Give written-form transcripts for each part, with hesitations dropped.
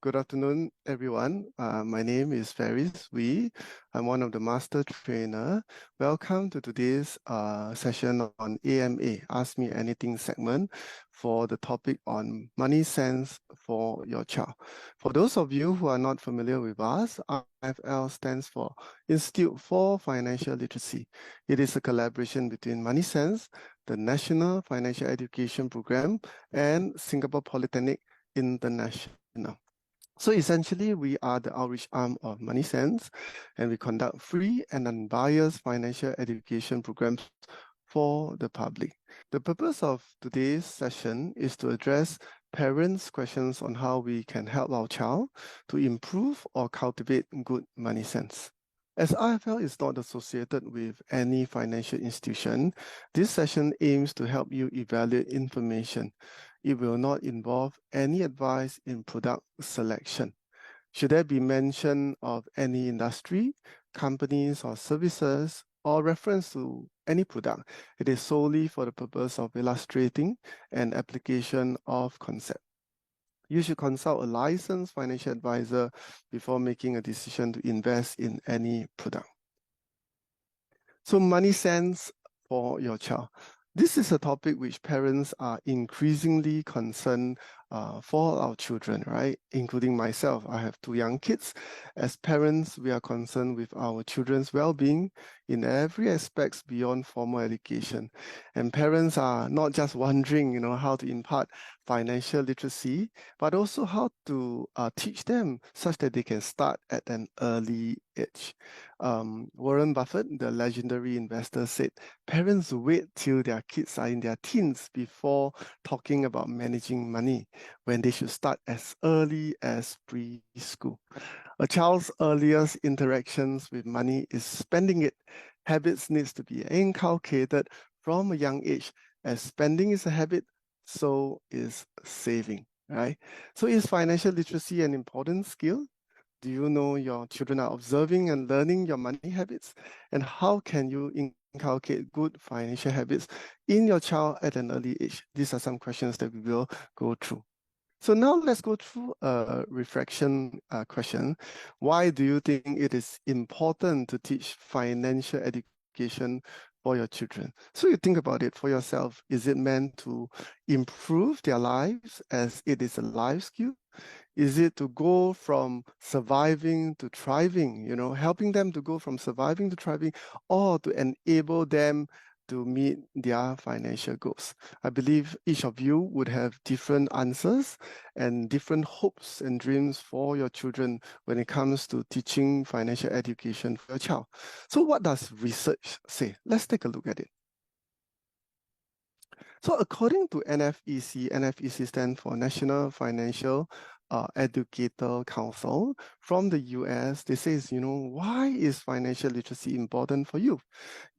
Good afternoon, everyone. My name is Faris Wee. I'm one of the master trainer. Welcome to today's session on AMA, Ask Me Anything segment for the topic on MoneySense for your child. For those of you who are not familiar with us, IFL stands for Institute for Financial Literacy. It is a collaboration between MoneySense, the National Financial Education Program, and Singapore Polytechnic International. So essentially, we are the outreach arm of MoneySense, and we conduct free and unbiased financial education programs for the public. The purpose of today's session is to address parents' questions on how we can help our child to improve or cultivate good money sense. As IFL is not associated with any financial institution, this session aims to help you evaluate information. It will not involve any advice in product selection. Should there be mention of any industry, companies or services, or reference to any product, it is solely for the purpose of illustrating an application of concept. You should consult a licensed financial advisor before making a decision to invest in any product. So money sense for your child. This is a topic which parents are increasingly concerned for our children, right? Including myself. I have 2 young kids. As parents, we are concerned with our children's well-being in every aspect beyond formal education. And parents are not just wondering, how to impart financial literacy, but also how to teach them such that they can start at an early age. Warren Buffett, the legendary investor, said parents wait till their kids are in their teens before talking about managing money, when they should start as early as preschool. A child's earliest interactions with money is spending it. Habits needs to be inculcated from a young age. As spending is a habit, so is saving, right? So is financial literacy an important skill? Do you know your children are observing and learning your money habits? And how can you inculcate good financial habits in your child at an early age? These are some questions that we will go through. So now let's go through a reflection question. Why do you think it is important to teach financial education for your children? So you think about it for yourself. Is it meant to improve their lives as it is a life skill? Is it to go from surviving to thriving, helping them to go from surviving to thriving, or to enable them to meet their financial goals? I believe each of you would have different answers and different hopes and dreams for your children when it comes to teaching financial education for your child. So what does research say? Let's take a look at it. So according to NFEC stands for National Financial Educator Council from the US, they say, why is financial literacy important for youth?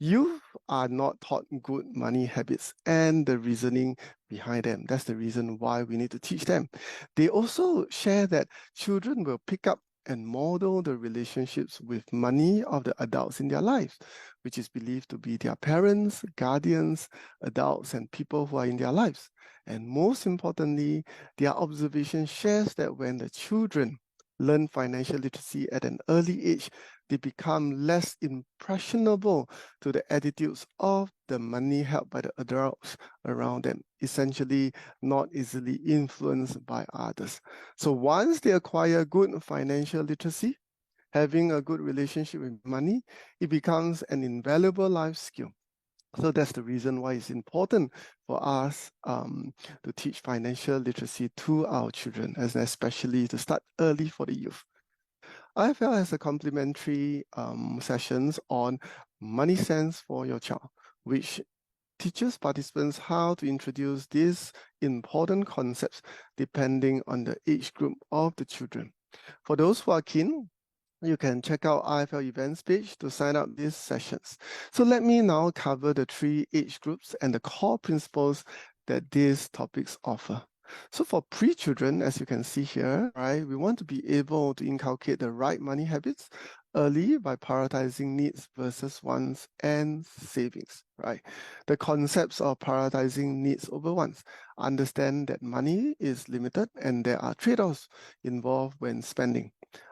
Youth are not taught good money habits and the reasoning behind them. That's the reason why we need to teach them. They also share that children will pick up and model the relationships with money of the adults in their lives, which is believed to be their parents, guardians, adults, and people who are in their lives. And most importantly, their observation shares that when the children learn financial literacy at an early age, they become less impressionable to the attitudes of the money held by the adults around them, essentially not easily influenced by others. So once they acquire good financial literacy, having a good relationship with money, it becomes an invaluable life skill. So that's the reason why it's important for us to teach financial literacy to our children, and especially to start early for the youth. IFL has a complimentary sessions on money sense for your child, which teaches participants how to introduce these important concepts depending on the age group of the children. For those who are keen, you can check out IFL events page to sign up these sessions. So let me now cover the 3 age groups and the core principles that these topics offer. So for pre-children, as you can see here, right, we want to be able to inculcate the right money habits early by prioritizing needs versus wants and savings, right? The concepts of prioritizing needs over wants. Understand that money is limited and there are trade-offs involved when spending.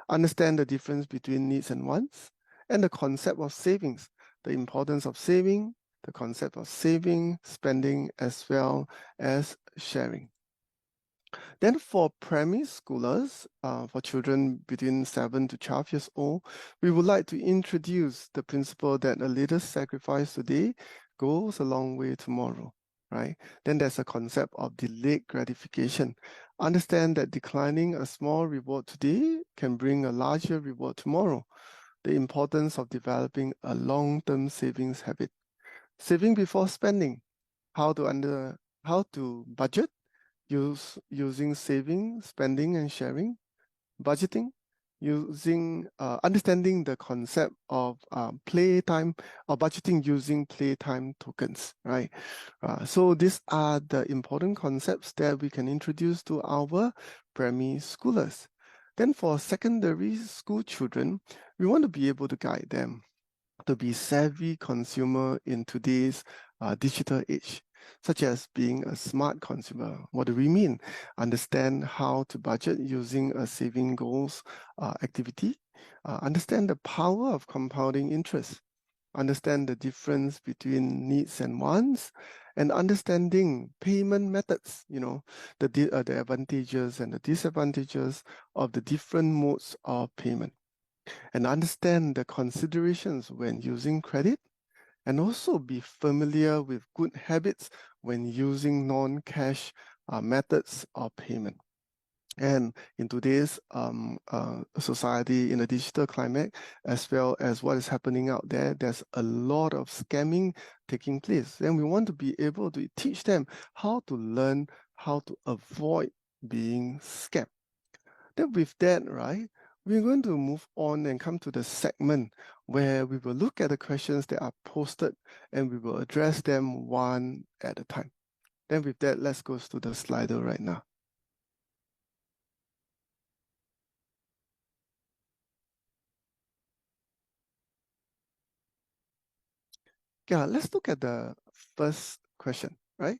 Understand the difference between needs and wants, and the concept of savings, the importance of saving, the concept of saving, spending, as well as sharing. Then for primary schoolers, for children between 7 to 12 years old, we would like to introduce the principle that a little sacrifice today goes a long way tomorrow, right? Then there's a concept of delayed gratification. Understand that declining a small reward today can bring a larger reward tomorrow. The importance of developing a long-term savings habit. Saving before spending. How to budget using saving, spending, and sharing, budgeting, using understanding the concept of playtime or budgeting using playtime tokens, right? So these are the important concepts that we can introduce to our primary schoolers. Then for secondary school children, we want to be able to guide them to be savvy consumer in today's digital age, such as being a smart consumer. What do we mean? Understand how to budget using a saving goals activity. Understand the power of compounding interest. Understand the difference between needs and wants, and understanding payment methods, the advantages and the disadvantages of the different modes of payment, and understand the considerations when using credit, and also be familiar with good habits when using non-cash methods of payment. And in today's society, in a digital climate, as well as what is happening out there, there's a lot of scamming taking place. And we want to be able to teach them how to learn how to avoid being scammed. Then with that, right, we're going to move on and come to the segment where we will look at the questions that are posted and we will address them one at a time. Then with that, let's go to the Slido right now. Yeah, let's look at the first question, right?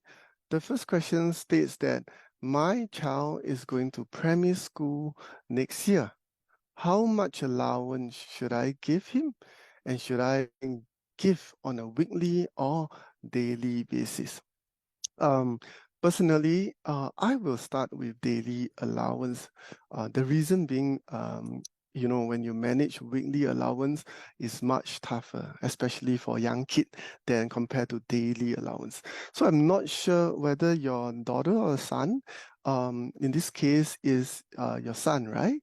The first question states that my child is going to primary school next year. How much allowance should I give him? And should I give on a weekly or daily basis? Um, Personally, I will start with daily allowance. The reason being, when you manage weekly allowance is much tougher, especially for young kid than compared to daily allowance. So I'm not sure whether your daughter or son, in this case is your son, right?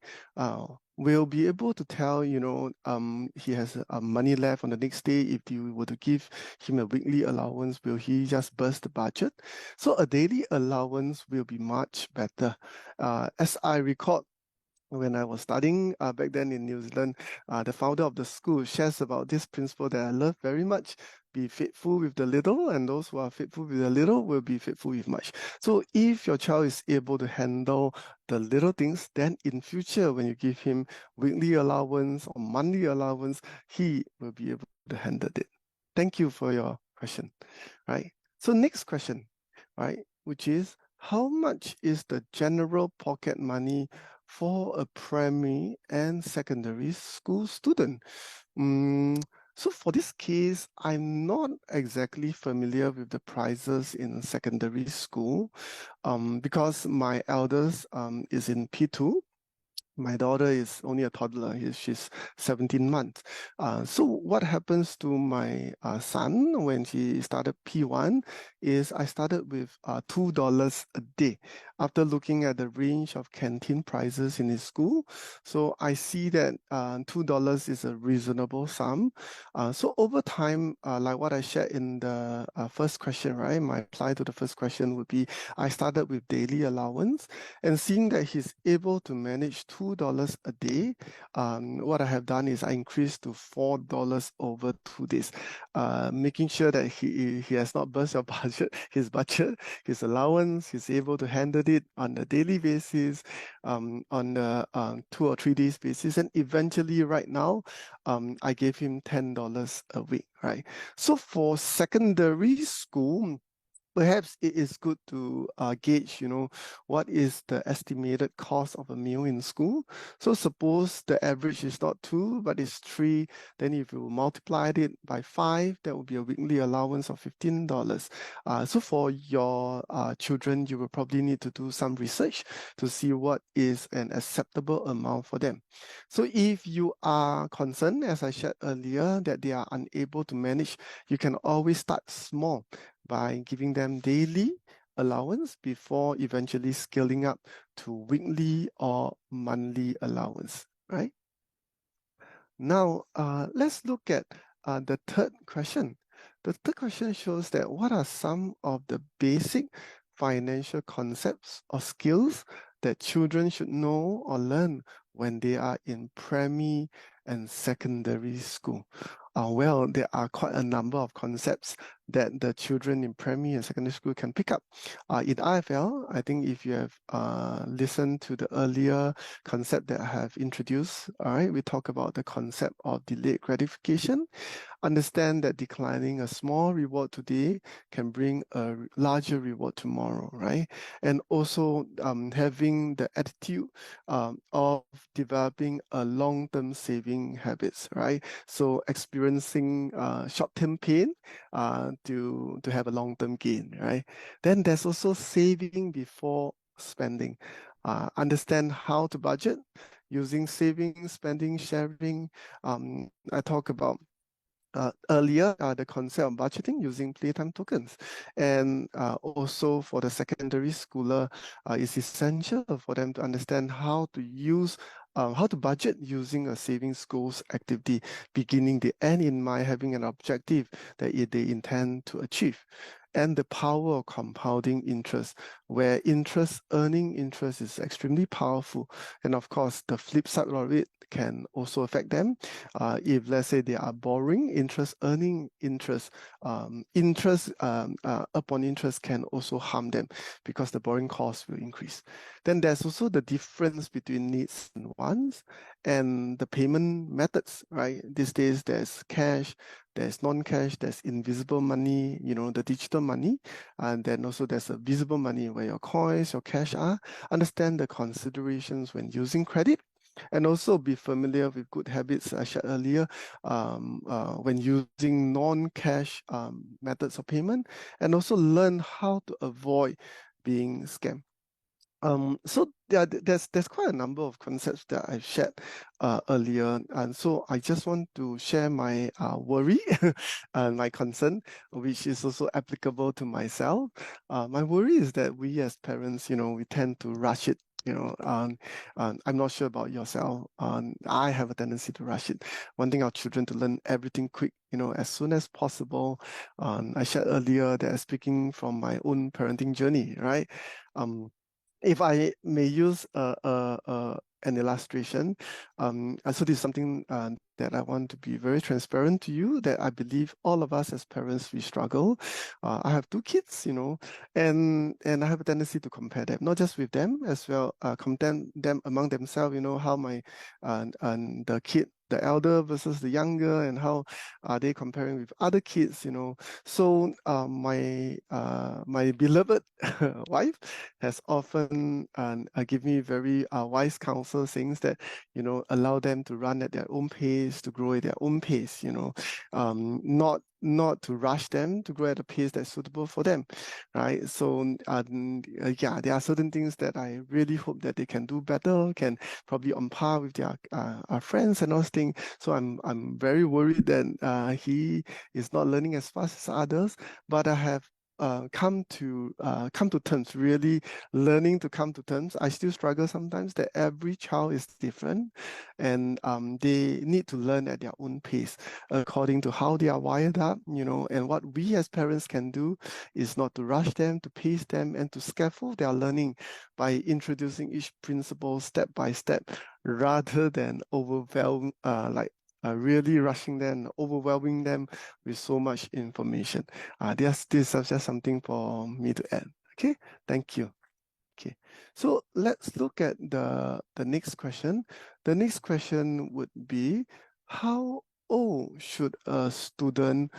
Will be able to tell, he has money left on the next day. If you were to give him a weekly allowance, will he just burst the budget? So a daily allowance will be much better. As I recall, when I was studying back then in New Zealand, the founder of the school shares about this principle that I love very much. Be faithful with the little, and those who are faithful with the little will be faithful with much. So if your child is able to handle the little things, then in future, when you give him weekly allowance or monthly allowance, he will be able to handle it. Thank you for your question, right? So next question, right, which is, how much is the general pocket money for a primary and secondary school student? So for this case, I'm not exactly familiar with the prices in secondary school because my eldest is in P2. My daughter is only a toddler. She's 17 months. So what happens to my son when she started P1 is I started with $2 a day. After looking at the range of canteen prices in his school, so I see that $2 is a reasonable sum. So over time, like what I shared in the first question, right? My reply to the first question would be, I started with daily allowance, and seeing that he's able to manage $2 a day, what I have done is I increased to $4 over 2 days, making sure that he has not burst your budget, his allowance, he's able to handle it on a daily basis, on a 2 or 3 days basis, and eventually right now, I gave him $10 a week, right? So for secondary school, perhaps it is good to gauge, what is the estimated cost of a meal in school. So suppose the average is not 2, but it's 3. Then if you multiplied it by 5, that would be a weekly allowance of $15. So for your children, you will probably need to do some research to see what is an acceptable amount for them. So if you are concerned, as I shared earlier, that they are unable to manage, you can always start small by giving them daily allowance before eventually scaling up to weekly or monthly allowance, right? Now, let's look at the third question. The third question shows that what are some of the basic financial concepts or skills that children should know or learn when they are in primary and secondary school? Well, there are quite a number of concepts that the children in primary and secondary school can pick up. In IFL, I think if you have listened to the earlier concept that I have introduced, all right, we talk about the concept of delayed gratification. Understand that declining a small reward today can bring a larger reward tomorrow, right? And also having the attitude of developing a long-term saving habits, right? So experiencing short-term pain to have a long-term gain, right? Then there's also saving before spending. Understand how to budget using saving, spending, sharing. I talk about earlier, the concept of budgeting using playtime tokens. And also for the secondary schooler, it's essential for them to understand how to use how to budget using a savings goals activity, beginning the end in mind, having an objective that they intend to achieve. And the power of compounding interest, where earning interest is extremely powerful. And of course, the flip side of it can also affect them. If let's say they are borrowing, earning interest, interest upon interest can also harm them because the borrowing cost will increase. Then there's also the difference between needs and wants and the payment methods, right? These days there's cash, there's non-cash, there's invisible money, the digital money, and then also there's a visible money where your coins, your cash are. Understand the considerations when using credit, and also be familiar with good habits I shared earlier when using non-cash methods of payment, and also learn how to avoid being scammed. So yeah, there's quite a number of concepts that I've shared earlier, and so I just want to share my worry and my concern, which is also applicable to myself. My worry is that we as parents, we tend to rush it. I'm not sure about yourself. I have a tendency to rush it, wanting our children to learn everything quick, as soon as possible. I shared earlier that speaking from my own parenting journey, right? If I may use an illustration, so this is something that I want to be very transparent to you, that I believe all of us as parents, we struggle. I have 2 kids, and I have a tendency to compare them, not just with them as well, compare them among themselves, how my and the kid, the elder versus the younger, and how are they comparing with other kids, So my beloved wife has often given me very wise counsel, saying that, allow them to run at their own pace, to grow at their own pace, not to rush them to grow at a pace that's suitable for them, right? So yeah, there are certain things that I really hope that they can do better, can probably on par with their friends and all those things. So I'm very worried that he is not learning as fast as others, but I have come to terms, really learning to come to terms. I still struggle sometimes that every child is different, and they need to learn at their own pace according to how they are wired up, and what we as parents can do is not to rush them, to pace them, and to scaffold their learning by introducing each principle step by step, rather than really rushing them, overwhelming them with so much information. This is just something for me to add. Okay, thank you. Okay, so let's look at the next question. The next question would be, how old should a student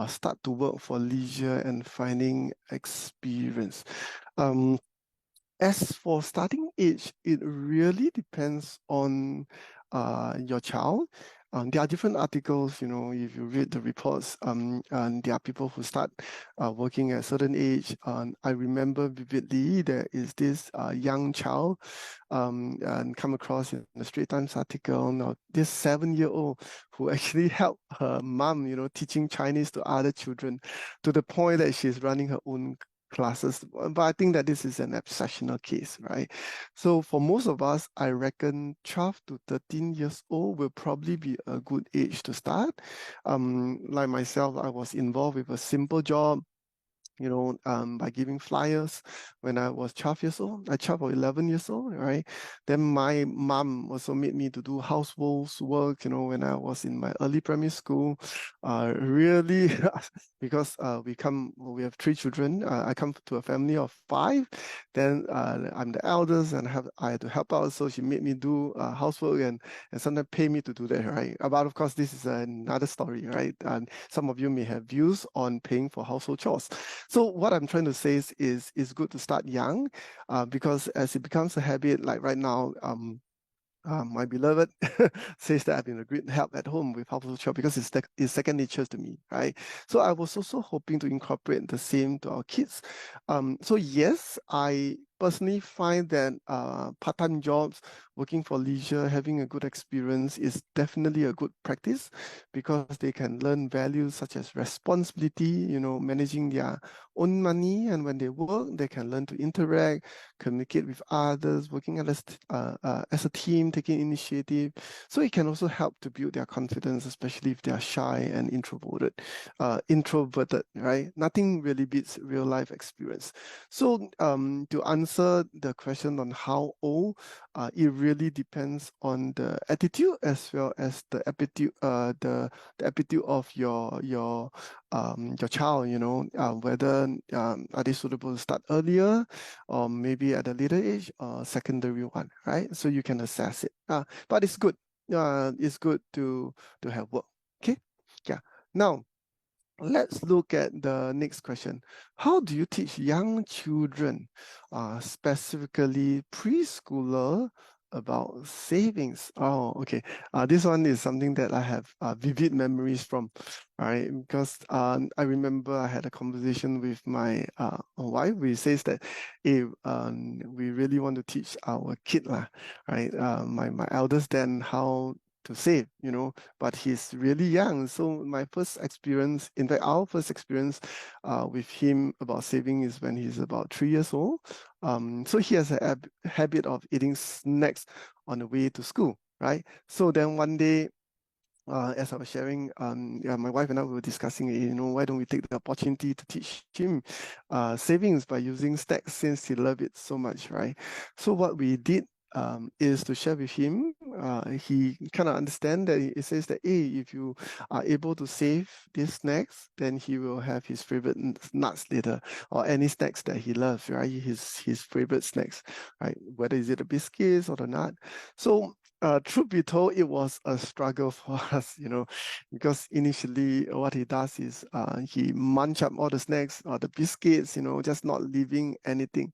start to work for leisure and finding experience? As for starting age, it really depends on your child. There are different articles, you know, if you read the reports, and there are people who start working at a certain age. I remember vividly there is this young child and come across in the Straits Times article, now this 7-year-old who actually helped her mom, you know, teaching Chinese to other children to the point that she's running her own classes. But I think that this is an exceptional case, right? So for most of us, I reckon 12 to 13 years old will probably be a good age to start. Like myself, I was involved with a simple job, you know, by giving flyers when I was 12 years old, 12 or 11 years old, right? Then my mom also made me to do household work, you know, when I was in my early primary school. Really, because we have 3 children. I come to a family of 5. Then I'm the eldest and I had to help out. So she made me do housework and sometimes pay me to do that, right? But of course, this is another story, right? And some of you may have views on paying for household chores. So what I'm trying to say is it's good to start young, because as it becomes a habit, like right now, my beloved says that I've been a great help at home with household chores because it's second nature to me, right? So I was also hoping to incorporate the same to our kids. So yes, I personally find that part-time jobs, working for leisure, having a good experience is definitely a good practice because they can learn values such as responsibility, you know, managing their own money, and when they work, they can learn to interact, communicate with others, working as a team, taking initiative. So it can also help to build their confidence, especially if they are shy and introverted, right? Nothing really beats real life experience. So to answer the question on how old, it really depends on the attitude as well as the aptitude, the aptitude of your child, you know, whether are they suitable to start earlier or maybe at a later age or secondary one, right? So you can assess it. But it's good. It's good to have work. Okay. Yeah. Now let's look at the next question. How do you teach young children, specifically preschooler, about savings? Oh, okay. This one is something that I have vivid memories from, right? Because I remember I had a conversation with my wife. We says that if we really want to teach our kid, right? My eldest then how to save, you know, but he's really young. So my first experience, in fact, our first experience with him about saving is when he's about 3 years old. So he has a habit of eating snacks on the way to school, right? So then one day, as I was sharing, yeah, my wife and I were discussing, you know, why don't we take the opportunity to teach him savings by using stacks since he loved it so much, right? So what we did is to share with him. He kind of understand that it says that, hey, if you are able to save these snacks, then he will have his favorite nuts later, or any snacks that he loves, right? His favorite snacks, right? Whether is it the biscuits or the nut. So truth be told, it was a struggle for us, you know, because initially what he does is he munch up all the snacks or the biscuits, you know, just not leaving anything.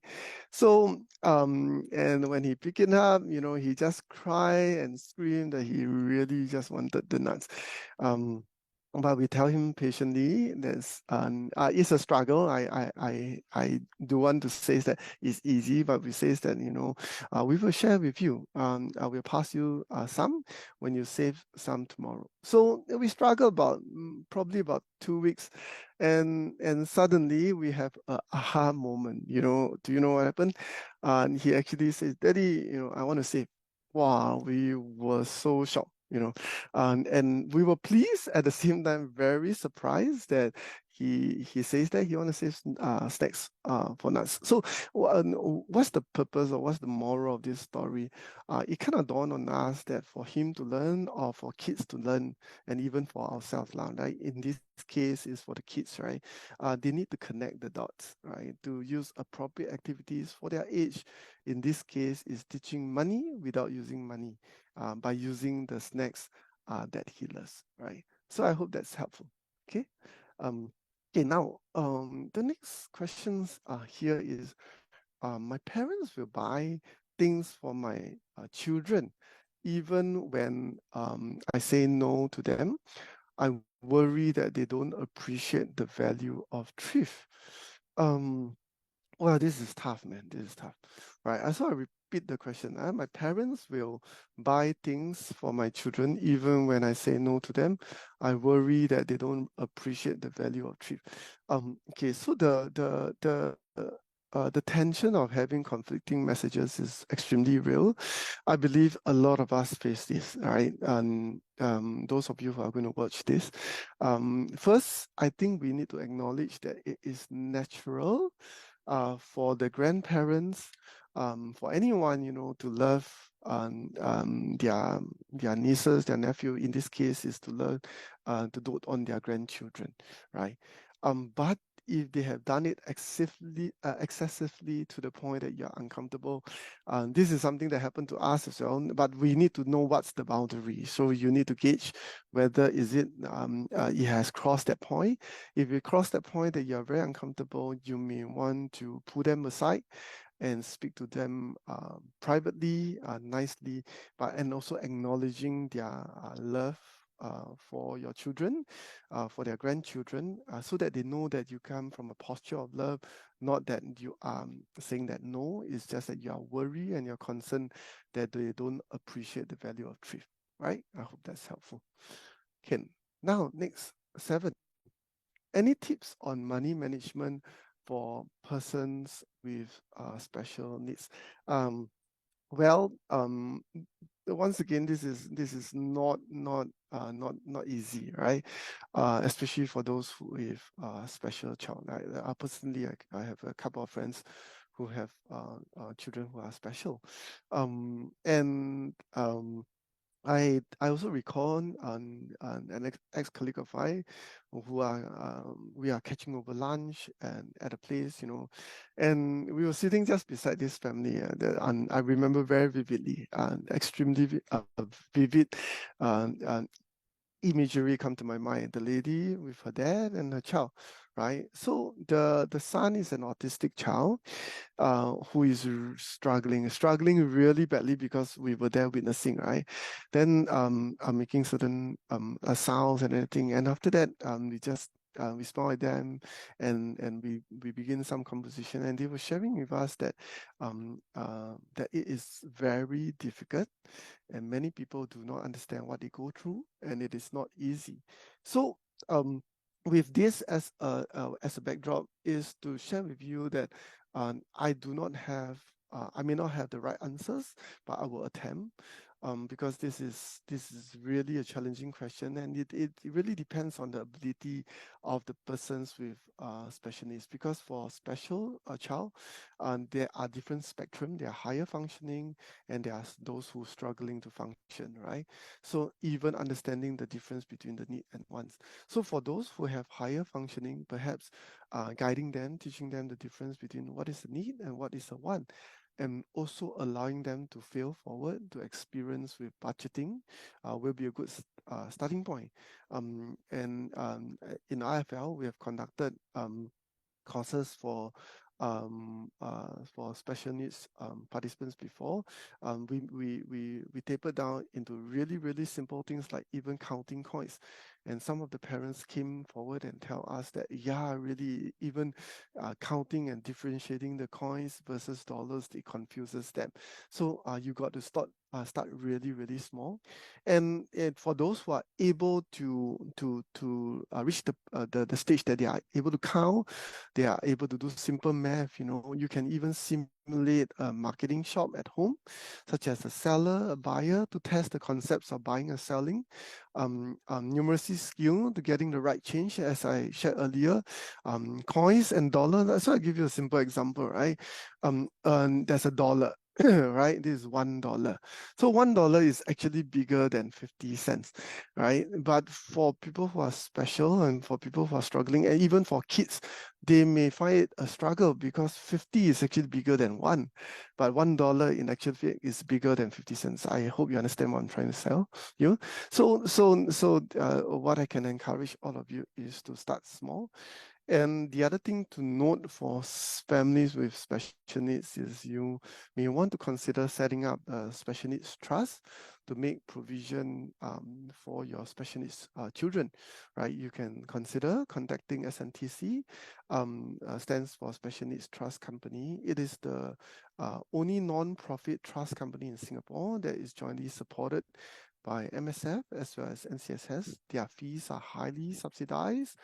So, and when he pick it up, you know, he just cry and scream that he really just wanted the nuts. But we tell him patiently, it's a struggle. I do want to say that it's easy, but we say that, you know, we will share with you. I will pass you some when you save some tomorrow. So we struggle about probably about 2 weeks, and suddenly we have a aha moment. You know, do you know what happened? And he actually says, "Daddy, you know, I want to save." Wow, we were so shocked. And we were pleased at the same time, very surprised that he says that he want to save snacks for nuts. So what's the purpose or what's the moral of this story? It kind of dawned on us that for him to learn or for kids to learn, and even for ourselves, right? In this case is for the kids, right? They need to connect the dots, right? To use appropriate activities for their age. In this case, is teaching money without using money, by using the snacks that he loves, right? So I hope that's helpful. Okay. Okay. Now, the next questions here is, my parents will buy things for my children, even when I say no to them. I worry that they don't appreciate the value of thrift. Well, this is tough, man. This is tough, right? So I repeat the question. My parents will buy things for my children even when I say no to them. I worry that they don't appreciate the value of thrift. Okay, so the tension of having conflicting messages is extremely real. I believe a lot of us face this, right? And those of you who are going to watch this, first, I think we need to acknowledge that it is natural for the grandparents, for anyone, to love their nieces, their nephew. In this case, is to learn to dote on their grandchildren, right? But if they have done it excessively to the point that you're uncomfortable, this is something that happened to us as well. But we need to know what's the boundary. So you need to gauge whether it has crossed that point. If you cross that point that you're very uncomfortable, you may want to pull them aside and speak to them privately, nicely, and also acknowledging their love for your children, for their grandchildren, so that they know that you come from a posture of love, not that you are saying that no. It's just that you are worried and you're concerned that they don't appreciate the value of thrift, right? I hope that's helpful. Ken. Now, next, 7. Any tips on money management for persons with special needs? Well, once again, this is not easy, right? Especially for those with special child. Personally, I have a couple of friends who have children who are special, and I also recall an ex-colleague of mine who we are catching over lunch and at a place, and we were sitting just beside this family. And I remember very vividly, extremely vivid imagery come to my mind. The lady with her dad and her child, right? So the son is an autistic child, who is struggling really badly because we were there witnessing, right? Then I'm making certain sounds and everything, and after that we smile at them, and we begin some conversation, and they were sharing with us that that it is very difficult, and many people do not understand what they go through, and it is not easy. So with this as a backdrop, is to share with you that I may not have the right answers, but I will attempt, because this is really a challenging question, and it really depends on the ability of the persons with special needs. Because for special child, there are different spectrum. There are higher functioning, and there are those who are struggling to function, right? So even understanding the difference between the need and wants. So for those who have higher functioning, perhaps guiding them, teaching them the difference between what is a need and what is a want, and also allowing them to fail forward to experience with budgeting will be a good starting point. In IFL, we have conducted courses for special needs participants before. We tapered down into really simple things like even counting coins, and some of the parents came forward and tell us that really even counting and differentiating the coins versus dollars, it confuses them. So you got to start really small, and for those who are able to reach the stage that they are able to count, they are able to do simple math. You can even simulate a marketing shop at home, such as a seller, a buyer, to test the concepts of buying and selling, numeracy skill to getting the right change, as I shared earlier, coins and dollars. So I give you a simple example, right? There's a dollar. Right, this is $1. So $1 is actually bigger than 50 cents, right? But for people who are special and for people who are struggling, and even for kids, they may find it a struggle because 50 is actually bigger than one, but $1 in actual fact is bigger than 50 cents. I hope you understand what I'm trying to sell you. So what I can encourage all of you is to start small. And the other thing to note for families with special needs is you may want to consider setting up a special needs trust to make provision for your special needs children, right? You can consider contacting SNTC, stands for Special Needs Trust Company. It is the only non-profit trust company in Singapore that is jointly supported by MSF as well as NCSS. Their fees are highly subsidized.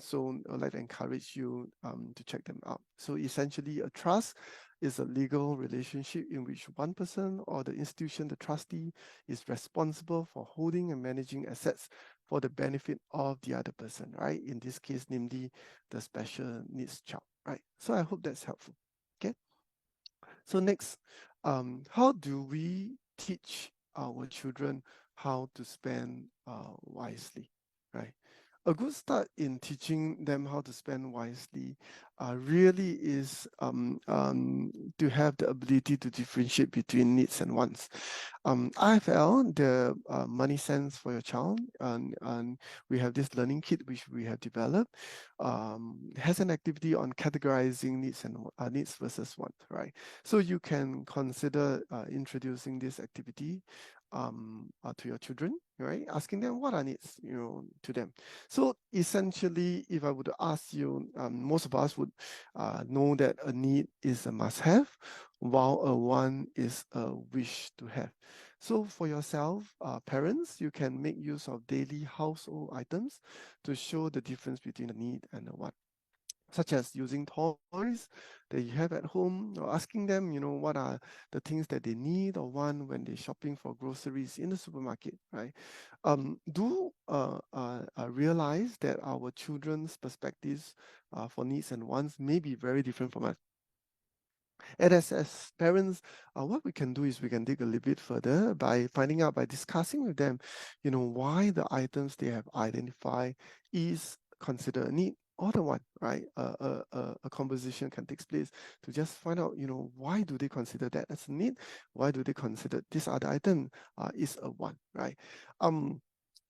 So I'd like to encourage you to check them out. So essentially, a trust is a legal relationship in which one person or the institution, the trustee, is responsible for holding and managing assets for the benefit of the other person, right? In this case, namely the special needs child, right? So I hope that's helpful. Okay. So next, how do we teach our children how to spend wisely, right? A good start in teaching them how to spend wisely really is to have the ability to differentiate between needs and wants. IFL, the MoneySense for your child, and we have this learning kit which we have developed, has an activity on categorizing needs and needs versus want, right? So you can consider introducing this activity to your children, right? Asking them what are needs, to them. So essentially, if I would ask you, most of us would know that a need is a must-have, while a want is a wish to have. So for yourself, parents, you can make use of daily household items to show the difference between a need and a want, such as using toys that you have at home, or asking them, what are the things that they need or want when they're shopping for groceries in the supermarket, right? Do realize that our children's perspectives for needs and wants may be very different from us. And as parents, what we can do is we can dig a little bit further by finding out, by discussing with them, why the items they have identified is considered a need or the want, right? A conversation can take place to just find out, why do they consider that as a need? Why do they consider this other item is a want, right?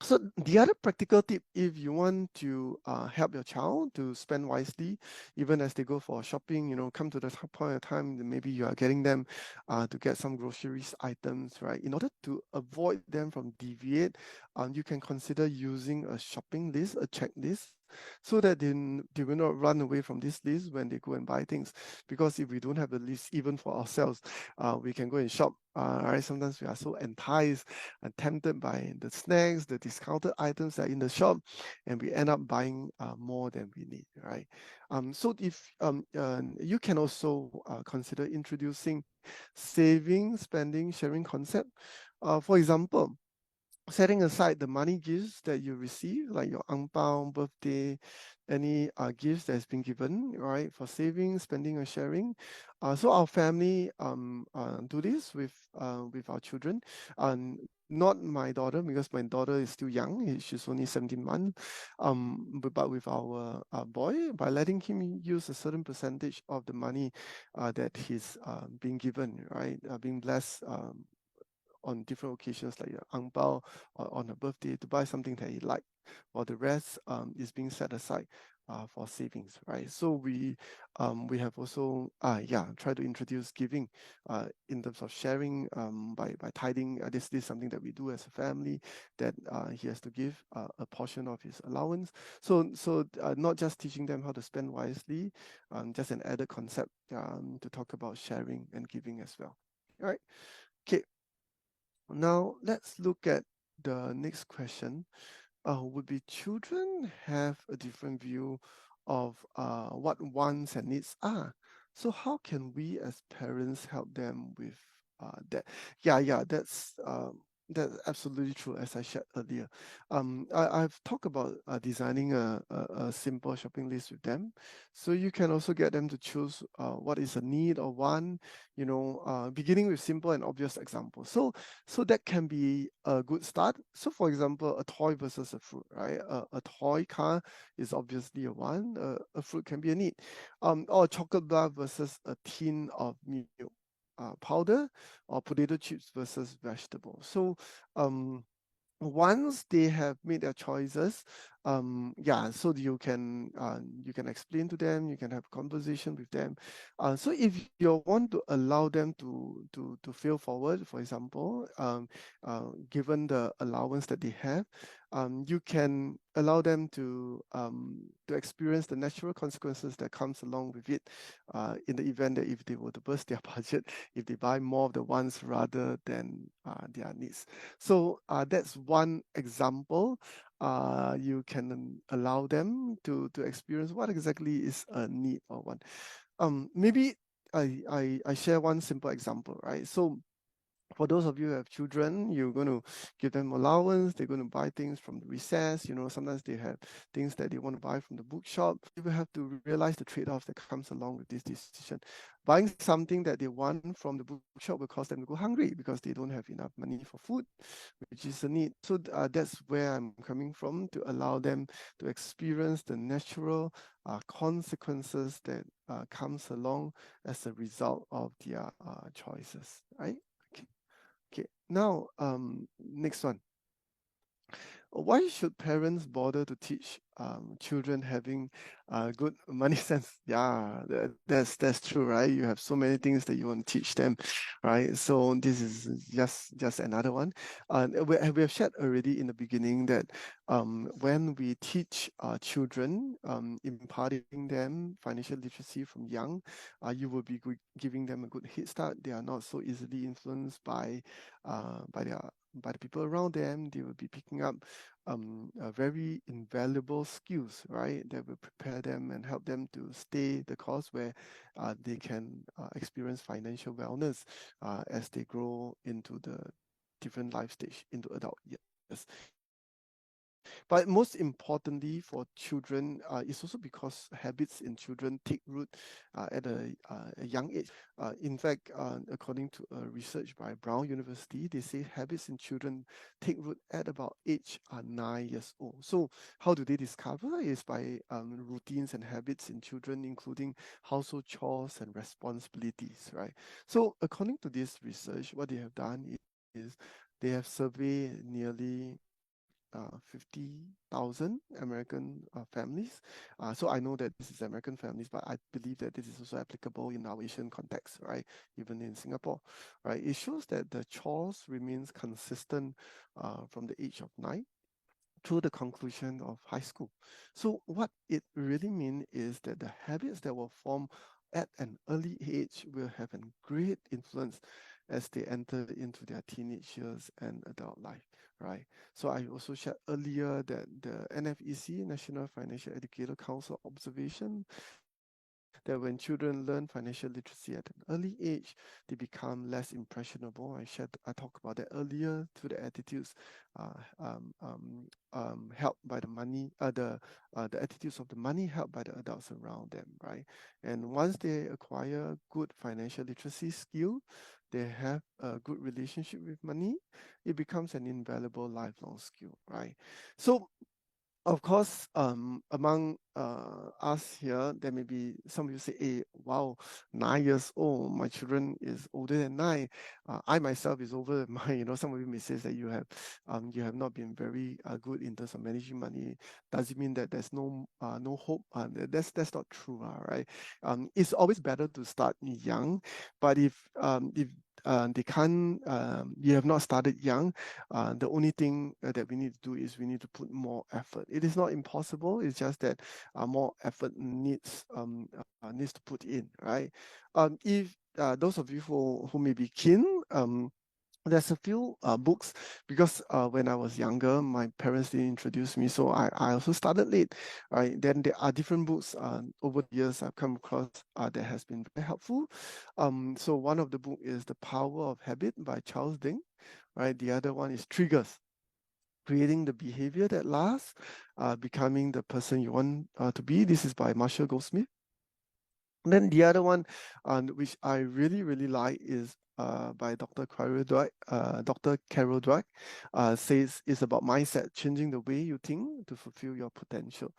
So the other practical tip, if you want to help your child to spend wisely, even as they go for shopping, come to the point of time that maybe you are getting them to get some groceries items, right? In order to avoid them from deviate, you can consider using a shopping list, a checklist, so that they will not run away from this list when they go and buy things. Because if we don't have the list, even for ourselves, we can go and shop. Right? Sometimes we are so enticed and tempted by the snacks, the discounted items that are in the shop, and we end up buying more than we need, right? So if you can also consider introducing saving, spending, sharing concept. For example, setting aside the money gifts that you receive, like your ang pao, birthday, any gifts that's been given, right, for saving, spending, or sharing. So our family do this with our children. Not my daughter, because my daughter is still young. She's only 17 months. But with our boy, by letting him use a certain percentage of the money that he's being given, right, being blessed on different occasions, like ang pao or on a birthday, to buy something that he liked, while the rest is being set aside for savings, right? So we have also try to introduce giving in terms of sharing by tithing. This is something that we do as a family, that he has to give a portion of his allowance. So not just teaching them how to spend wisely, just an added concept to talk about sharing and giving as well. All right. Okay. Now let's look at the next question. Would be children have a different view of what wants and needs are? So how can we as parents help them with that? Yeah, that's absolutely true, as I shared earlier. I've talked about designing a simple shopping list with them. So you can also get them to choose what is a need or want, beginning with simple and obvious examples. So that can be a good start. So for example, a toy versus a fruit, right? A toy car is obviously a want, a fruit can be a need. Or chocolate bar versus a tin of milk powder, or potato chips versus vegetables. So um, once they have made their choices, so you can explain to them, you can have conversation with them. So if you want to allow them to fail forward, for example, given the allowance that they have, you can allow them to experience the natural consequences that comes along with it, in the event that if they were to burst their budget, if they buy more of the wants rather than their needs. So that's one example. You can allow them to experience what exactly is a need or want. Maybe I share one simple example, right? So for those of you who have children, you're going to give them allowance. They're going to buy things from the recess. Sometimes they have things that they want to buy from the bookshop. You will have to realize the trade-off that comes along with this decision. Buying something that they want from the bookshop will cause them to go hungry because they don't have enough money for food, which is a need. So that's where I'm coming from, to allow them to experience the natural consequences that comes along as a result of their choices, right? Okay. Okay, now next one. Why should parents bother to teach children having good money sense? Yeah, that's true, right? You have so many things that you want to teach them, right? So this is just another one. We have shared already in the beginning that when we teach children, imparting them financial literacy from young, you will be giving them a good head start. They are not so easily influenced by the people around them. They will be picking up very invaluable skills, right? That will prepare them and help them to stay the course where they can experience financial wellness as they grow into the different life stage into adult years. But most importantly for children, it's also because habits in children take root at a young age. In fact, according to a research by Brown University, they say habits in children take root at about age 9 years old. So how do they discover? Is by routines and habits in children, including household chores and responsibilities, right? So according to this research, what they have done is they have surveyed nearly 50,000 American families. So I know that this is American families, but I believe that this is also applicable in our Asian context, right? Even in Singapore, right? It shows that the chores remains consistent from the age of 9 to the conclusion of high school. So what it really means is that the habits that were formed at an early age will have a great influence as they enter into their teenage years and adult life, right? So I also shared earlier that the NFEC, National Financial Educator Council observation, that when children learn financial literacy at an early age, they become less impressionable. I talked about that earlier, to the attitudes uh, um, um, helped by the money, the attitudes of the money helped by the adults around them, right? And once they acquire good financial literacy skill, they have a good relationship with money, it becomes an invaluable lifelong skill, right? So of course, among us here, there may be some of you say, "Hey, wow, 9 years old. My children is older than 9. I myself is over my." Some of you may say that you have not been very good in terms of managing money. Does it mean that there's no hope? That's not true, right? It's always better to start young, but if they can't, you have not started young, the only thing that we need to do is we need to put more effort. It is not impossible. It's just that more effort needs to put in, right? If those of you who may be keen, there's a few books because when I was younger, my parents didn't introduce me, so I also started late, right? Then there are different books over the years I've come across that has been very helpful. So one of the book is The Power of Habit by Charles Ding, right? The other one is Triggers, Creating the Behavior That Lasts, Becoming the Person You Want to Be. This is by Marshall Goldsmith. And then the other one, which I really, really like, is by Dr. Carol Dweck. Dr. Carol Dweck says it's about mindset, changing the way you think to fulfill your potential.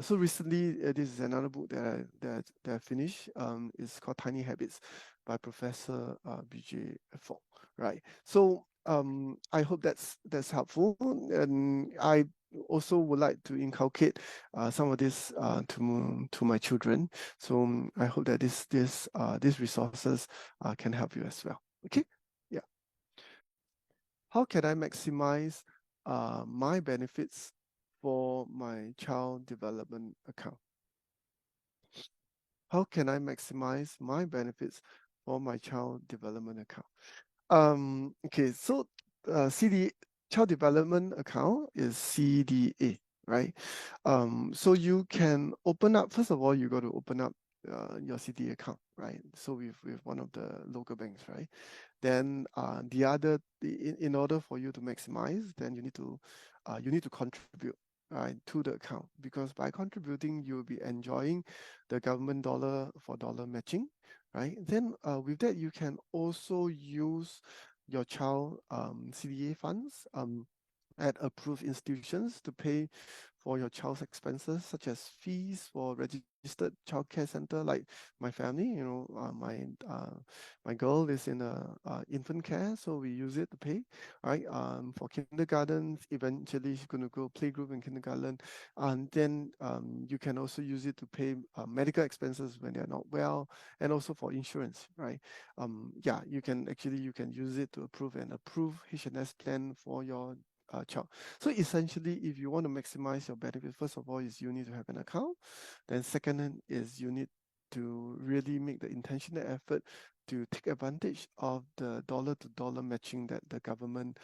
So recently, this is another book that I finished. It's called Tiny Habits by Professor B.J. Fogg. Right. So I hope that's helpful, and I also would like to inculcate some of this to my children. So I hope that these resources can help you as well. Okay, yeah. How can I maximize my benefits for my child development account? How can I maximize my benefits for my child development account? Okay, so CD child development account is CDA, right? So you can open up, first of all, you got to open up your CDA account, right? So with one of the local banks, right? Then in order for you to maximize, then you need to contribute, right, to the account, because by contributing you'll be enjoying the government dollar for dollar matching, right? Then with that you can also use your child CDA funds at approved institutions to pay for your child's expenses, such as fees for registered childcare center, like my family. My girl is in a infant care, so we use it to pay, right? For kindergarten, eventually she's going to go playgroup in kindergarten, and then you can also use it to pay medical expenses when they're not well, and also for insurance, right? Yeah, you can use it to approve an approved H&S plan for your child. So essentially, if you want to maximize your benefit, first of all, is you need to have an account. Then second is you need to really make the intentional effort to take advantage of the dollar-to-dollar matching that the government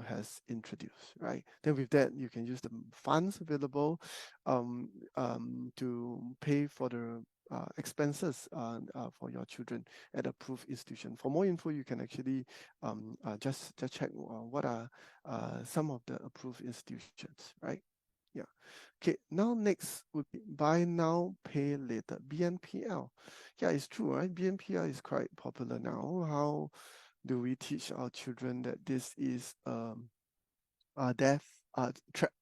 has introduced, right? Then with that, you can use the funds available to pay for the expenses for your children at approved institution. For more info, you can actually just check what are some of the approved institutions, right? Yeah. Okay, now next would be buy now, pay later, BNPL. Yeah, it's true, right? BNPL is quite popular now. How do we teach our children that this is a death trap?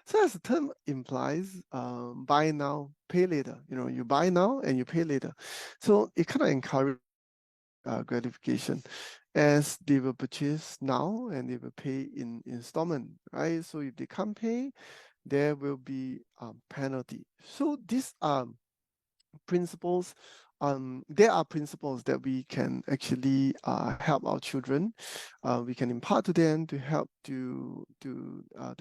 So as the term implies, buy now, pay later. You buy now and you pay later. So it kind of encourages gratification, as they will purchase now and they will pay in installment, right? So if they can't pay, there will be penalty. So these are principles. There are principles that we can actually help our children. We can impart to them to help to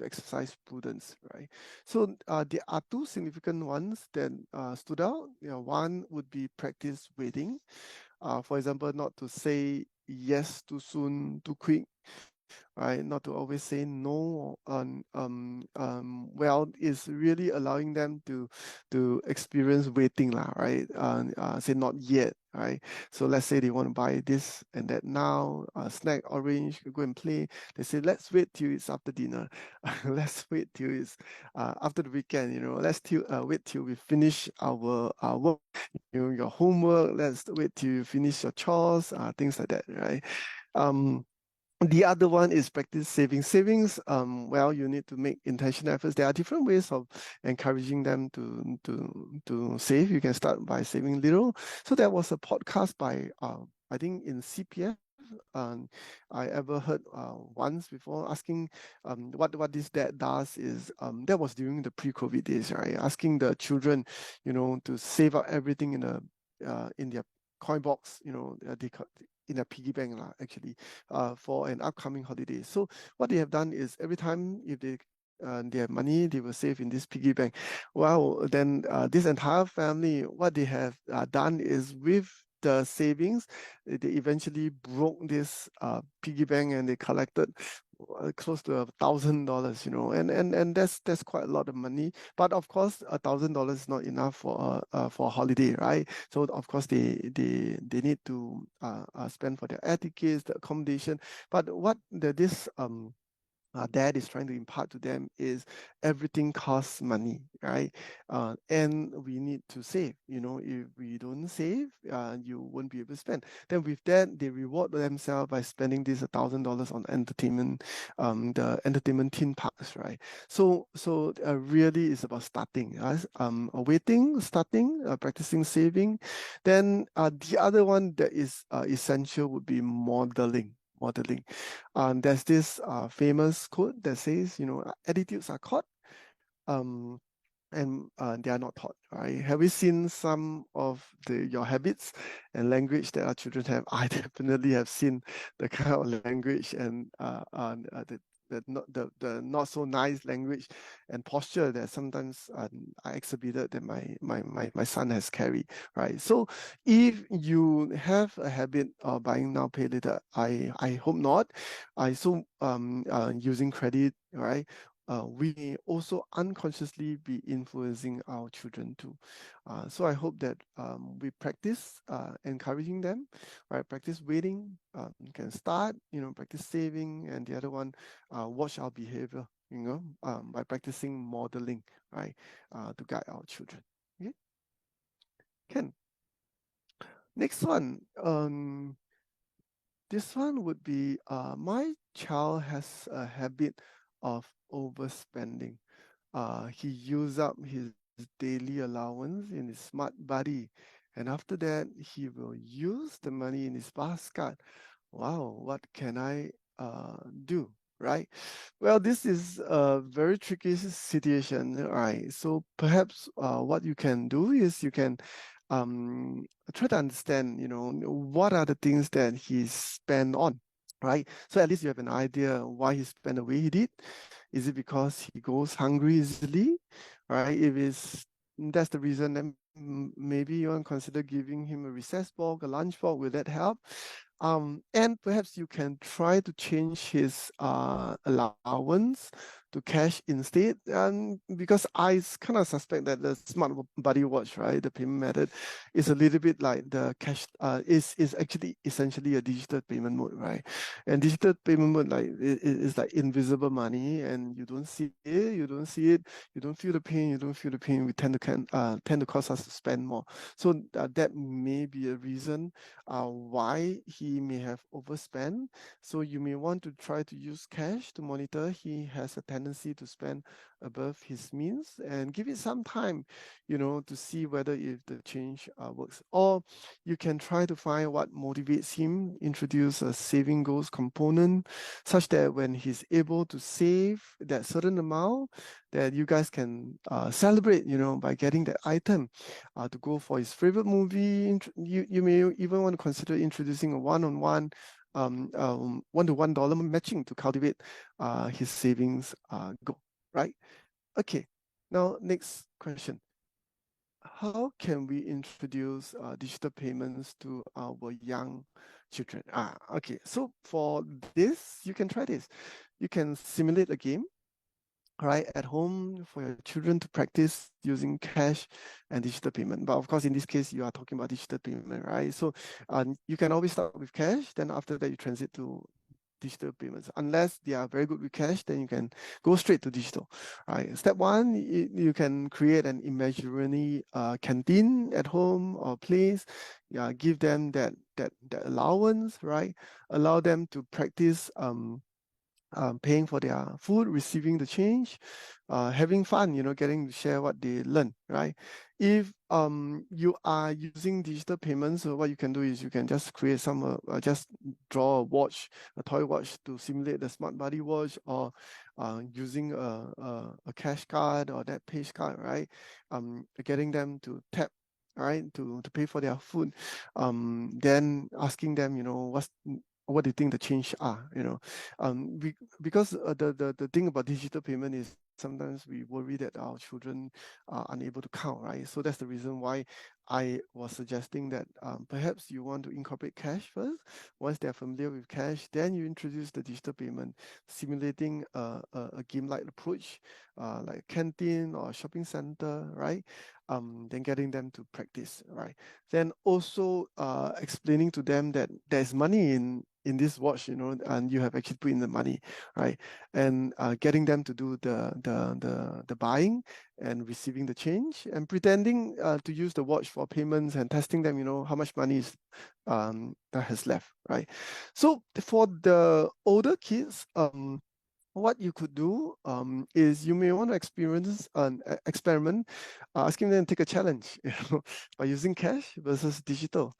exercise prudence, right? So there are two significant ones that stood out. One would be practice waiting. For example, not to say yes too soon, too quick, right? Not to always say no. Well, it's really allowing them to experience waiting, lah, right? Say not yet, right? So let's say they want to buy this and that now, snack, orange, go and play. They say, let's wait till it's after dinner. Let's wait till it's after the weekend. Let's wait till we finish our work, your homework. Let's wait till you finish your chores, things like that, right? The other one is practice saving. Savings, well, you need to make intentional efforts. There are different ways of encouraging them to save. You can start by saving little. So there was a podcast by, I think in CPF, I ever heard once before, asking what this dad does is, that was during the pre-COVID days, right? Asking the children, to save up everything in their coin box, in a piggy bank, actually, for an upcoming holiday. So what they have done is every time if they have money, they will save in this piggy bank. Well, then this entire family, what they have done is with the savings, they eventually broke this piggy bank and they collected close to $1,000, and that's quite a lot of money. But of course, $1,000 is not enough for a holiday, right? So of course they need to spend for their air tickets, the accommodation. But what this dad is trying to impart to them is everything costs money, right? And we need to save. If we don't save, you won't be able to spend. Then with that, they reward themselves by spending this $1,000 on entertainment, the entertainment theme parks, right? So really it's about starting, waiting, starting, practicing saving. Then the other one that is essential would be modeling. There's this famous quote that says, attitudes are caught, um, and they are not taught, right? Have you seen some of your habits and language that our children have? I definitely have seen the kind of language and the not so nice language and posture that sometimes I exhibited that my son has carried, right? So if you have a habit of buying now, pay later, I hope not. Using credit, right? We may also unconsciously be influencing our children too. So I hope that we practice encouraging them, right? Practice waiting, can start, practice saving, and the other one, watch our behavior, by practicing modeling, right, to guide our children. Okay, Ken. Next one, this one would be my child has a habit of overspending. He used up his daily allowance in his smart buddy, and after that, he will use the money in his basket. Wow, what can I do? Right? Well, this is a very tricky situation, right? So perhaps what you can do is you can try to understand, what are the things that he spent on, right? So at least you have an idea why he spent the way he did. Is it because he goes hungry easily, right? If that's the reason, then maybe you want to consider giving him a recess box, a lunch box. Will that help? And perhaps you can try to change his allowance to cash instead. Because I kind of suspect that the smart buddy watch, right, the payment method, is a little bit like the cash. Is actually essentially a digital payment mode, right? And digital payment mode is like invisible money, and you don't see it, you don't see it, you don't feel the pain, you don't feel the pain. We tend to cause us to spend more. So that may be a reason why he may have overspent. So you may want to try to use cash to monitor. He has a tendency to spend above his means, and give it some time, to see whether if the change works. Or you can try to find what motivates him, introduce a saving goals component, such that when he's able to save that certain amount, that you guys can celebrate, by getting that item to go for his favorite movie. You may even want to consider introducing a one-on-one $1 matching to cultivate his savings goal, right? Okay, now next question. How can we introduce digital payments to our young children? Okay, so for this, you can try this. You can simulate a game, right, at home for your children to practice using cash and digital payment. But of course, in this case, you are talking about digital payment, right? So you can always start with cash, then after that you transit to digital payments. Unless they are very good with cash, then you can go straight to digital, right? Step one, you can create an imaginary canteen at home or place. Give them that allowance, right? Allow them to practice paying for their food, receiving the change, having fun, getting to share what they learn, right? If you are using digital payments, so what you can do is you can just create some, just draw a watch, a toy watch to simulate the smart body watch, or using a cash card or that page card, right? Getting them to tap, right, to pay for their food, then asking them, what do you think the change are, because the thing about digital payment is sometimes we worry that our children are unable to count, right? So that's the reason why I was suggesting that perhaps you want to incorporate cash first. Once they're familiar with cash, then you introduce the digital payment, simulating a game-like approach, like a canteen or a shopping center, right? Then getting them to practice, right? Then also explaining to them that there's money in this watch, and you have actually put in the money, right? And getting them to do the buying and receiving the change, and pretending to use the watch for payments and testing them, how much money is that has left, right? So for the older kids, what you could do is you may want to experience an experiment, asking them to take a challenge, by using cash versus digital,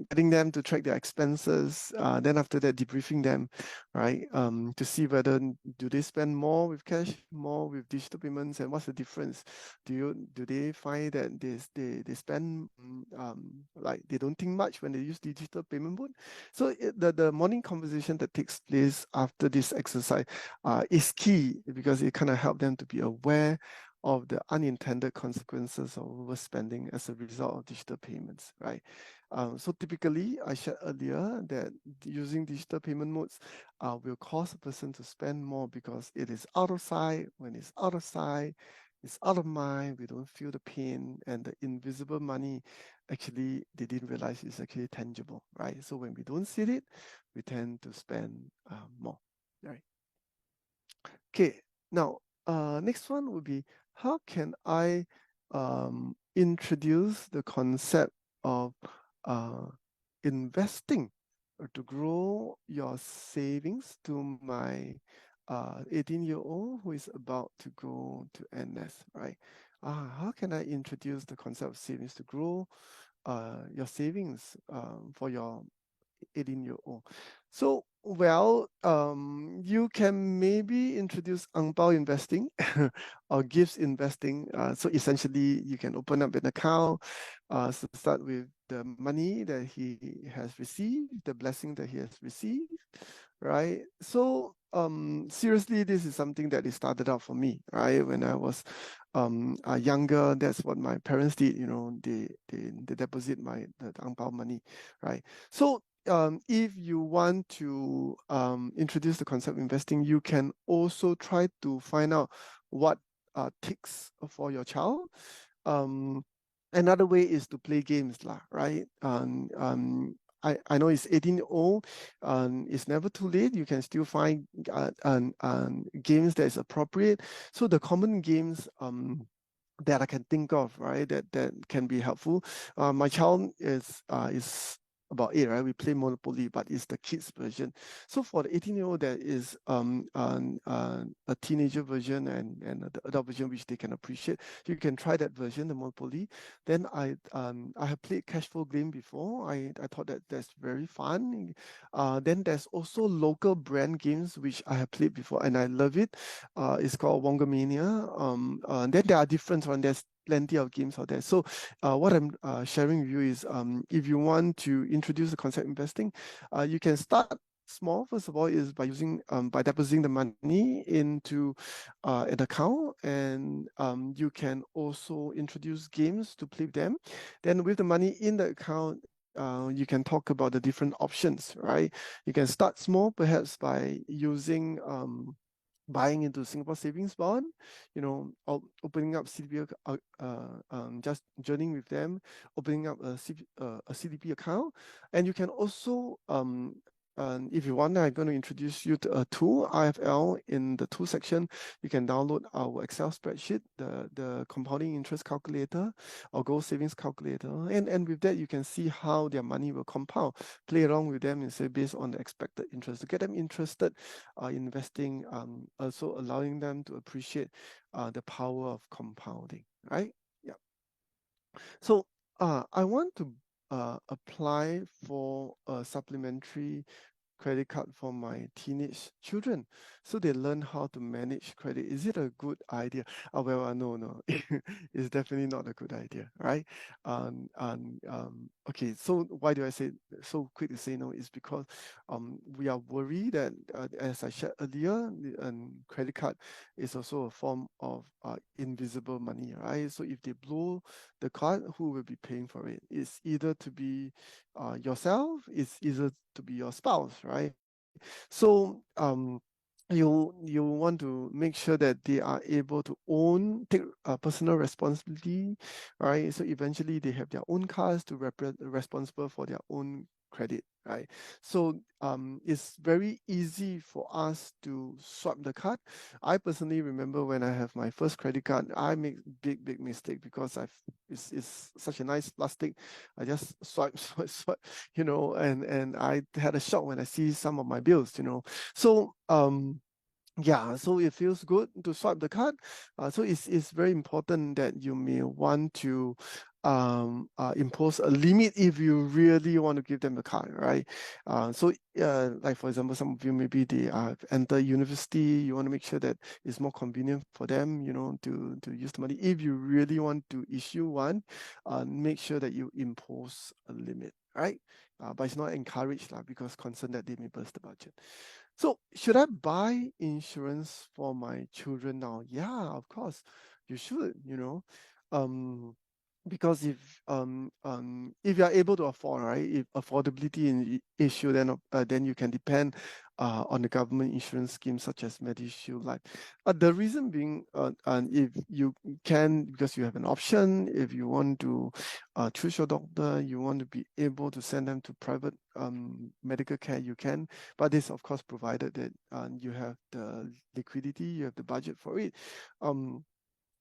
getting them to track their expenses. Then after that, debriefing them, right, to see whether do they spend more with cash, more with digital payments, and what's the difference? Do they find that they spend like they don't think much when they use digital payment mode? So the morning conversation that takes place after this exercise is key, because it kind of helps them to be aware of the unintended consequences of overspending as a result of digital payments, right? So typically, I shared earlier that using digital payment modes will cause a person to spend more because it is out of sight. When it's out of sight, it's out of mind. We don't feel the pain, and the invisible money, actually, they didn't realize it's actually tangible, right? So when we don't see it, we tend to spend more, right? Okay, now next one would be, how can I introduce the concept of uh, investing to grow your savings to my 18-year-old who is about to go to NS, right? How can I introduce the concept of savings to grow your savings for your 18-year-old? So, well, you can maybe introduce ang pao investing or gifts investing. So essentially, you can open up an account, so start with the money that he has received, the blessing that he has received, right? So, seriously, this is something that it started out for me, right? When I was younger, that's what my parents did. They deposit the ang pao money, right? So if you want to introduce the concept of investing, you can also try to find out what ticks for your child. Another way is to play games, lah, right? I know it's 18-year-old. It's never too late. You can still find games that is appropriate. So the common games that I can think of, right, that can be helpful. My child is about 8, right? We play Monopoly, but it's the kids version. So for the 18-year-old, there is a teenager version and the adult version which they can appreciate. You can try that version, the Monopoly. Then I have played cash flow game before. I thought that that's very fun. Then there's also local brand games which I have played before and I love it. It's called Wonga Mania. Then there are different ones. There's plenty of games out there. So what I'm sharing with you is, if you want to introduce the concept of investing, you can start small. First of all, is by using by depositing the money into an account, and you can also introduce games to play with them. Then with the money in the account, you can talk about the different options, right? You can start small, perhaps by using buying into Singapore savings bond, opening up CDB, just joining with them, opening up a CDB account. And you can also, if you want, I'm going to introduce you to a tool, IFL. In the tool section, you can download our Excel spreadsheet, the compounding interest calculator or goal savings calculator. And with that, you can see how their money will compound. Play around with them and say based on the expected interest to get them interested in investing, also allowing them to appreciate the power of compounding, right? Yeah. So I want to apply for a supplementary credit card for my teenage children, so they learn how to manage credit. Is it a good idea? No, it's definitely not a good idea, right? Okay, so why do I say so quick to say no? Is because we are worried that, as I shared earlier, credit card is also a form of invisible money, right? So if they blow the card, who will be paying for it? It's either to be yourself, it's either to be your spouse, right? So you want to make sure that they are able to take personal responsibility, right? So eventually they have their own cars to responsible for their own credit, right? So it's very easy for us to swipe the card. I personally remember when I have my first credit card, I make big mistake because it's such a nice plastic. I just swipe, and I had a shock when I see some of my bills. So yeah, so it feels good to swipe the card. So it's very important that you may want to impose a limit if you really want to give them the card, right? Like for example, some of you maybe they enter university. You want to make sure that it's more convenient for them, to use the money. If you really want to issue one, make sure that you impose a limit, right? But it's not encouraged because concerned that they may burst the budget. So should I buy insurance for my children now? Yeah, of course, you should, um, because if you are able to afford, right, if affordability in issue, then you can depend on the government insurance schemes such as MediShield Life. The reason being, if you can, because you have an option, if you want to choose your doctor, you want to be able to send them to private medical care, you can. But this, of course, provided that you have the liquidity, you have the budget for it.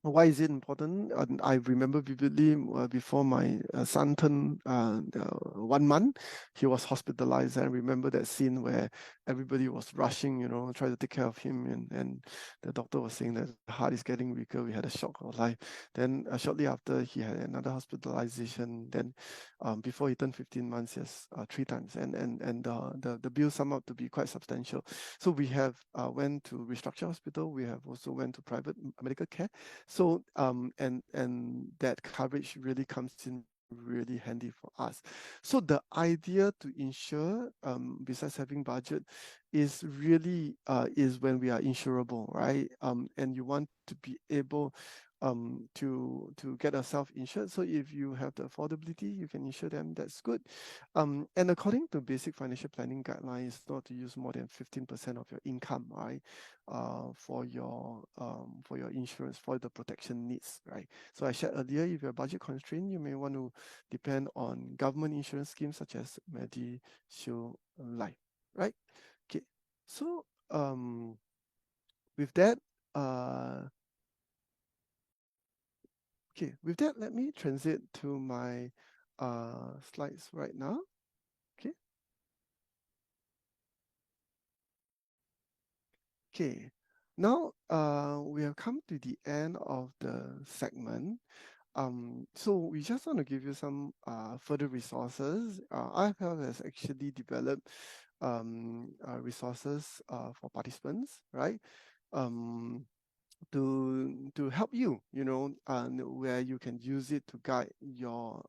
Why is it important? I remember vividly before my son turned 1 month, he was hospitalized. I remember that scene where everybody was rushing, trying to take care of him, and the doctor was saying that the heart is getting weaker. We had a shock of life. Then shortly after, he had another hospitalization. Then before he turned 15 months, yes, 3 times, and the bill summed up to be quite substantial. So we have went to restructure hospital. We have also went to private medical care. So and that coverage really comes in really handy for us. So the idea to insure, besides having budget, is really is when we are insurable, right? And you want to be able to get yourself insured. So if you have the affordability, you can insure them. That's good. And according to basic financial planning guidelines, not to use more than 15% of your income, right? For your insurance, for the protection needs, right? So I shared earlier, if you're budget constrained, you may want to depend on government insurance schemes such as MediShield Life, right? Okay, so with that, let me transit to my slides right now. Okay. Okay. Now we have come to the end of the segment. So we just want to give you some further resources. IFL has actually developed resources for participants, right? To help you, where you can use it to guide your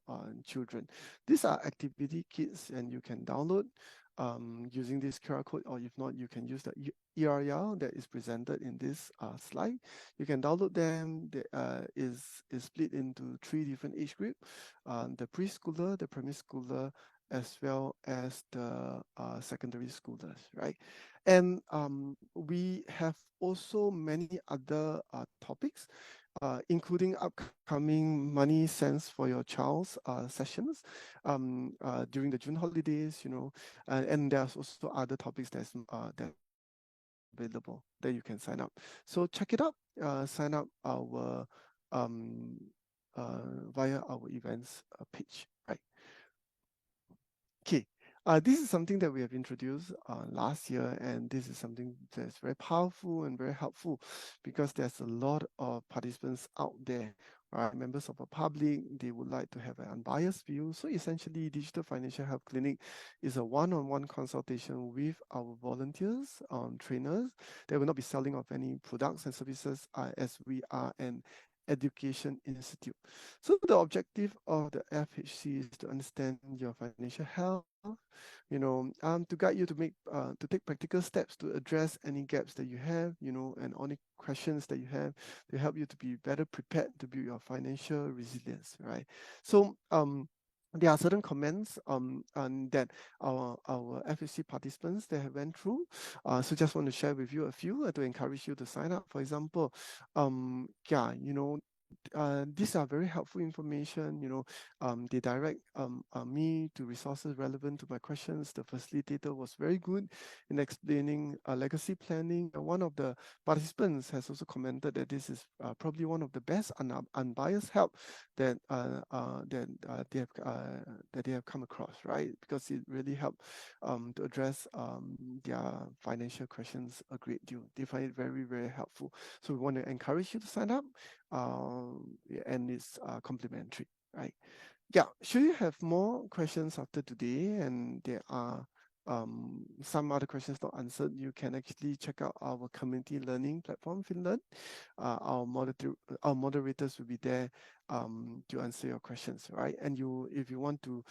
children. These are activity kits, and you can download using this QR code, or if not, you can use the ERL that is presented in this slide. You can download them. Is split into 3 different age group: the preschooler, the primary schooler, as well as the secondary schoolers, right? And we have also many other topics, including upcoming MoneySense for your child's sessions during the June holidays, and there's also other topics that's available that you can sign up. So check it out. Sign up our via our events page, right? Okay. This is something that we have introduced last year, and this is something that's very powerful and very helpful because there's a lot of participants out there members of the public, they would like to have an unbiased view. So essentially, Digital Financial Health Clinic is a one-on-one consultation with our volunteers, trainers. They will not be selling of any products and services as we are an education institute. So the objective of the FHC is to understand your financial health, to guide you to take practical steps to address any gaps that you have, and any questions that you have to help you to be better prepared to build your financial resilience, right? So there are certain comments and that our FHC participants they have went through. So just want to share with you a few to encourage you to sign up. For example, these are very helpful information. They direct me to resources relevant to my questions. The facilitator was very good in explaining legacy planning. One of the participants has also commented that this is probably one of the best unbiased help that they have come across, right? Because it really helped to address their financial questions a great deal. They find it very, very helpful. So we want to encourage you to sign up, and it's complimentary, right? Yeah, should you have more questions after today and there are some other questions not answered, you can actually check out our community learning platform, FinLearn. Our moderators will be there to answer your questions, right? And if you want to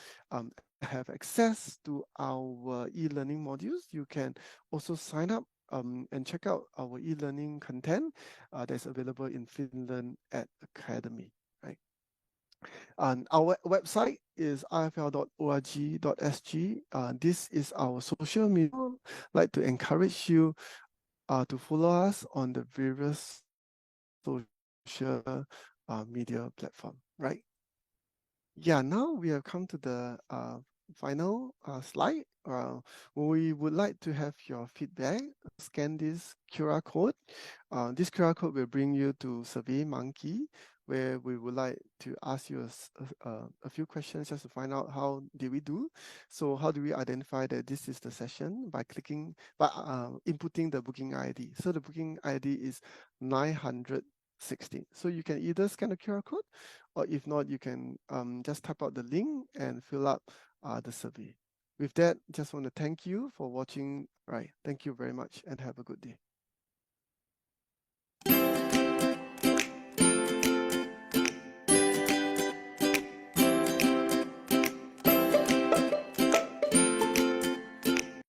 have access to our e-learning modules, you can also sign up and check out our e-learning content that's available in FinLearn at Academy, right? And our website is ifl.org.sg. This is our social media. I'd like to encourage you to follow us on the various social media platform, right? Yeah, now we have come to the final slide. We would like to have your feedback. Scan this QR code. This QR code will bring you to SurveyMonkey, where we would like to ask you a few questions just to find out how did we do. So how do we identify that this is the session? By inputting the booking ID. So the booking ID is 916. So you can either scan the QR code, or if not, you can just type out the link and fill up the survey. With that, just want to thank you for watching. Right. Thank you very much and have a good day.